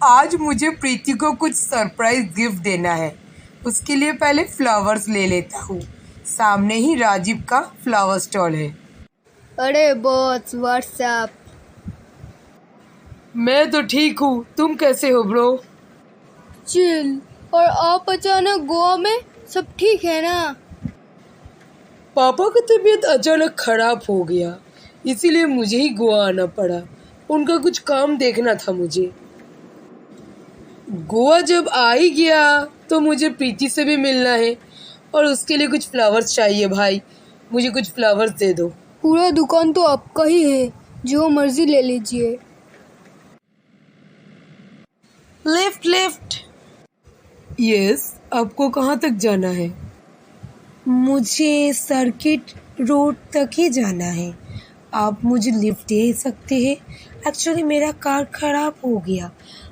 आज मुझे प्रीति को कुछ सरप्राइज गिफ्ट देना है। उसके लिए पहले फ्लावर्स ले लेता हूँ। सामने ही राजीव का फ्लावर स्टॉल है। अरे बॉस, व्हाट्सएप। मैं तो ठीक हूँ, तुम कैसे हो ब्रो? चिल। और आप अचानक गोवा में, सब ठीक है ना? पापा की तबीयत अचानक खराब हो गया, इसीलिए मुझे ही गोवा आना पड़ा। उनका कुछ काम देखना था मुझे। गोवा जब आ ही गया तो मुझे प्रीति से भी मिलना है और उसके लिए कुछ फ्लावर्स चाहिए। भाई मुझे कुछ फ्लावर्स दे दो। पूरा दुकान तो आपका ही है, जो मर्जी ले लीजिए। Left left. यस, आपको कहाँ तक जाना है? मुझे सर्किट रोड तक ही जाना है। आप मुझे लिफ्ट दे सकते हैं? एक्चुअली मेरा कार खराब हो गया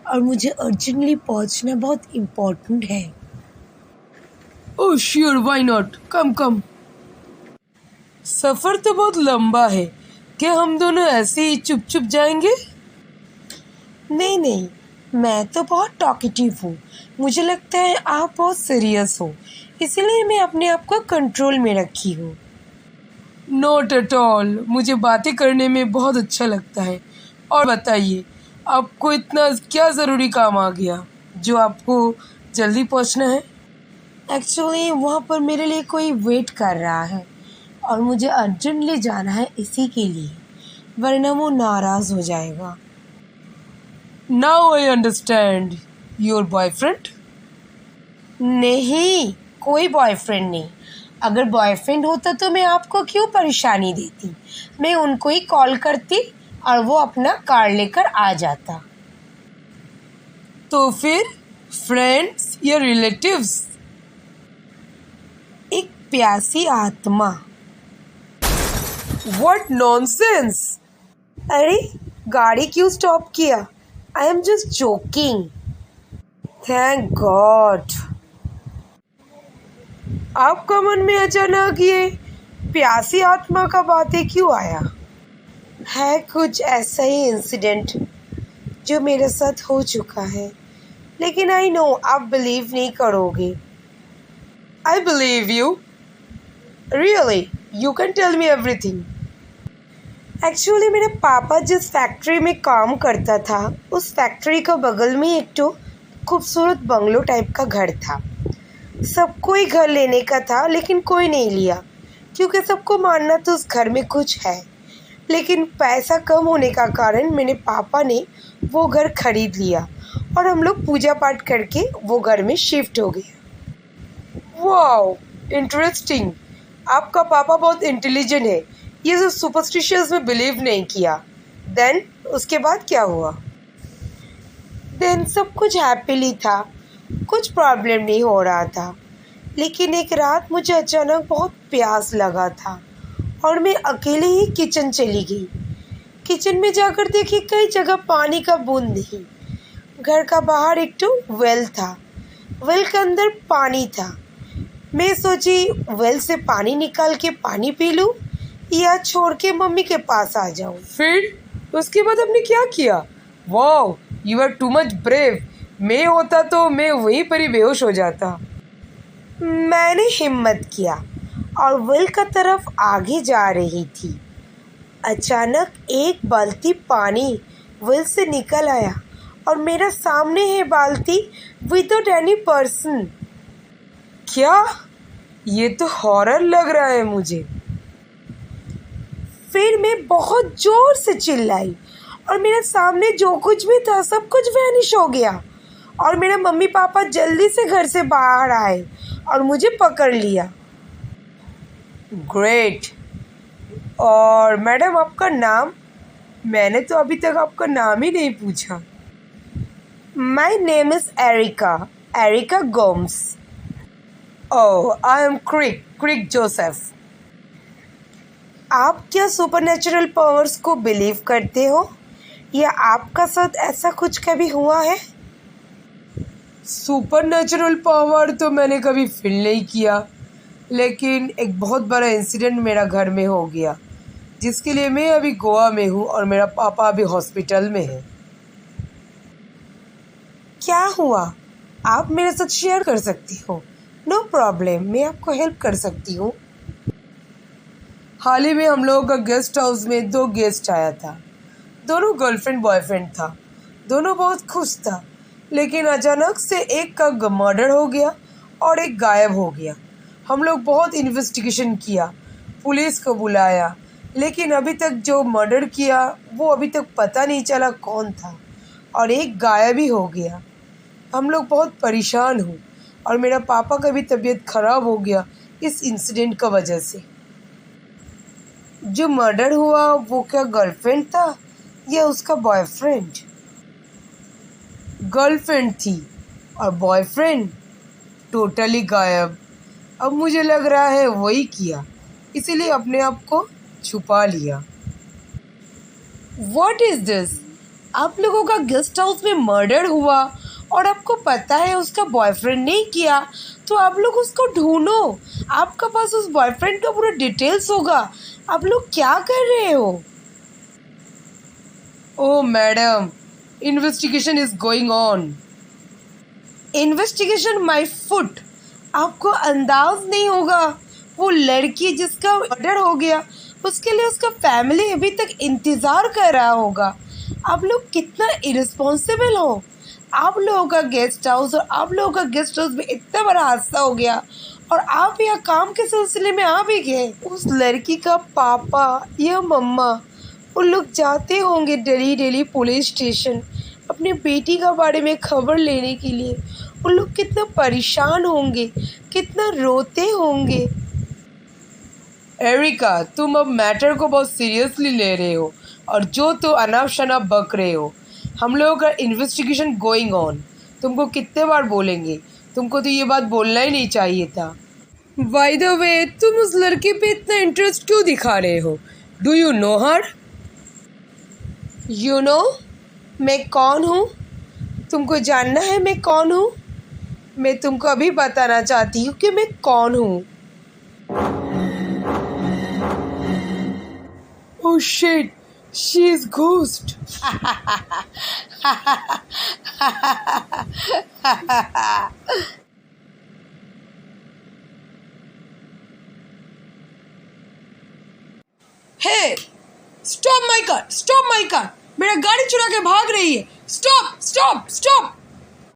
और मुझे अर्जेंटली पहुंचना बहुत इम्पोर्टेंट है। ओह श्योर, व्हाई नॉट, कम कम। सफ़र तो बहुत लंबा है, क्या हम दोनों ऐसे ही चुप चुप जाएंगे? नहीं नहीं, मैं तो बहुत टॉकेटिव हूँ। मुझे लगता है आप बहुत सीरियस हो, इसलिए मैं अपने आप को कंट्रोल में रखी हूँ। नॉट एट ऑल, मुझे बातें करने में बहुत अच्छा लगता है। और बताइए, आपको इतना क्या ज़रूरी काम आ गया जो आपको जल्दी पहुँचना है? एक्चुअली वहाँ पर मेरे लिए कोई वेट कर रहा है और मुझे अर्जेंटली जाना है इसी के लिए, वरना वो नाराज़ हो जाएगा। Now I understand. Your boyfriend? नहीं, कोई बॉयफ्रेंड नहीं। अगर बॉयफ्रेंड होता तो मैं आपको क्यों परेशानी देती। मैं उनको ही कॉल करती और वो अपना कार लेकर आ जाता। तो फिर फ्रेंड्स या रिलेटिव्स? एक प्यासी आत्मा। What nonsense! अरे गाड़ी क्यों स्टॉप किया? I am just joking. Thank God. आपका मन में अचानक ये प्यासी आत्मा का बातें क्यों आया? है कुछ ऐसा ही इंसिडेंट जो मेरे साथ हो चुका है, लेकिन आई नो आप बिलीव नहीं करोगे। I believe you. Really, you can tell me everything. Actually मेरे पापा जिस फैक्ट्री में काम करता था, उस फैक्ट्री के बगल में एक तो खूबसूरत बंगलो टाइप का घर था। सबको ही घर लेने का था, लेकिन कोई नहीं लिया क्योंकि सबको मानना तो उस घर में कुछ है। लेकिन पैसा कम होने का कारण मेरे पापा ने वो घर खरीद लिया और हम लोग पूजा पाठ करके वो घर में शिफ्ट हो गए। Wow, interesting. आपका पापा बहुत इंटेलिजेंट है, ये जो सुपरस्टिशियस में बिलीव नहीं किया। देन उसके बाद क्या हुआ? देन सब कुछ हैप्पीली था, कुछ प्रॉब्लम नहीं हो रहा था। लेकिन एक रात मुझे अचानक बहुत प्यास लगा था और मैं अकेले ही किचन चली गई। किचन में जाकर देखी कई जगह पानी का बूंद नहीं। घर का बाहर एक तो वेल था, वेल के अंदर पानी था। मैं सोची वेल से पानी निकाल के पानी पी लूँ या छोड़ के मम्मी के पास आ जाऊँ। फिर उसके बाद आपने क्या किया? Wow, you are too much brave. मैं होता तो मैं वहीं पर ही बेहोश हो जाता। मैंने हिम्मत किया और वेल की तरफ आगे जा रही थी। अचानक एक बाल्टी पानी वेल से निकल आया और मेरा सामने है बाल्टी विदाउट एनी पर्सन। क्या? ये तो हॉरर लग रहा है मुझे। फिर मैं बहुत जोर से चिल्लाई और मेरे सामने जो कुछ भी था सब कुछ वैनिश हो गया और मेरे मम्मी पापा जल्दी से घर से बाहर आए और मुझे पकड़ लिया। ग्रेट। और मैडम आपका नाम? मैंने तो अभी तक आपका नाम ही नहीं पूछा। My name is Erica, Erica Gomes. Oh, I am Crick Joseph. आप क्या सुपरनेचुरल पावर्स को बिलीव करते हो या आपका साथ ऐसा कुछ कभी हुआ है? सुपरनेचुरल पावर तो मैंने कभी फील नहीं किया, लेकिन एक बहुत बड़ा इंसिडेंट मेरा घर में हो गया, जिसके लिए मैं अभी गोवा में हूँ और मेरा पापा अभी हॉस्पिटल में है। क्या हुआ? आप मेरे साथ शेयर कर सकती हो। नो प्रॉब्लम, मैं आपको हेल्प कर सकती हूँ। हाल ही में हम लोगों का गेस्ट हाउस में 2 गेस्ट आया था। दोनों गर्लफ्रेंड बॉयफ्रेंड था। दोनों बहुत खुश था, लेकिन अचानक से एक का मर्डर हो गया और एक गायब हो गया। हम लोग बहुत इन्वेस्टिगेशन किया, पुलिस को बुलाया, लेकिन अभी तक जो मर्डर किया वो अभी तक पता नहीं चला कौन था, और एक गायब ही हो गया। हम लोग बहुत परेशान हूँ और मेरा पापा का भी तबीयत खराब हो गया इस इंसिडेंट का वजह से। जो मर्डर हुआ वो क्या गर्लफ्रेंड था या उसका बॉयफ्रेंड? गर्लफ्रेंड थी और बॉयफ्रेंड टोटली गायब। अब मुझे लग रहा है वही किया, इसीलिए अपने आप को छुपा लिया। What is this? आप लोगों का गेस्ट हाउस में मर्डर हुआ और आपको पता है उसका बॉयफ्रेंड ने किया, तो आप लोग उसको ढूंढो। आपके पास उस बॉयफ्रेंड का पूरा डिटेल्स होगा। आप लोग क्या कर रहे हो? Oh madam, investigation is going on. Investigation my foot. आपको अंदाज नहीं होगा, वो लड़की जिसका मर्डर हो गया उसके लिए उसका फैमिली अभी तक इंतज़ार कर रहा होगा। आप लोग कितना इरिस्पॉन्सिबल हो। आप लोगों का गेस्ट हाउस और आप लोगों का गेस्ट हाउस में इतना बड़ा हादसा हो गया और आप यहाँ काम के सिलसिले में आ भी गए। उस लड़की का पापा या मम्मा उन लोग जाते होंगे डेली डेली पुलिस स्टेशन अपनी बेटी का बारे में खबर लेने के लिए। उन लोग कितना परेशान होंगे, कितना रोते होंगे। एरिका, तुम अब मैटर को बहुत सीरियसली ले रहे हो और जो तो अनाप शनाप बक रहे हो। हम लोगों का इन्वेस्टिगेशन गोइंग ऑन। तुमको कितने बार बोलेंगे, तुमको तो ये बात बोलना ही नहीं चाहिए था। बाय द वे, तुम उस लड़के पे इतना इंटरेस्ट क्यों दिखा रहे हो? Do you know her? You know मैं कौन हूँ? तुमको जानना है मैं कौन हूँ? मैं तुमको अभी बताना चाहती हूँ कि मैं कौन हूँ। Oh shit, she is ghost. Hey, stop my car! Stop my car! मेरा गाड़ी चुरा के भाग रही है। Stop! Stop! Stop!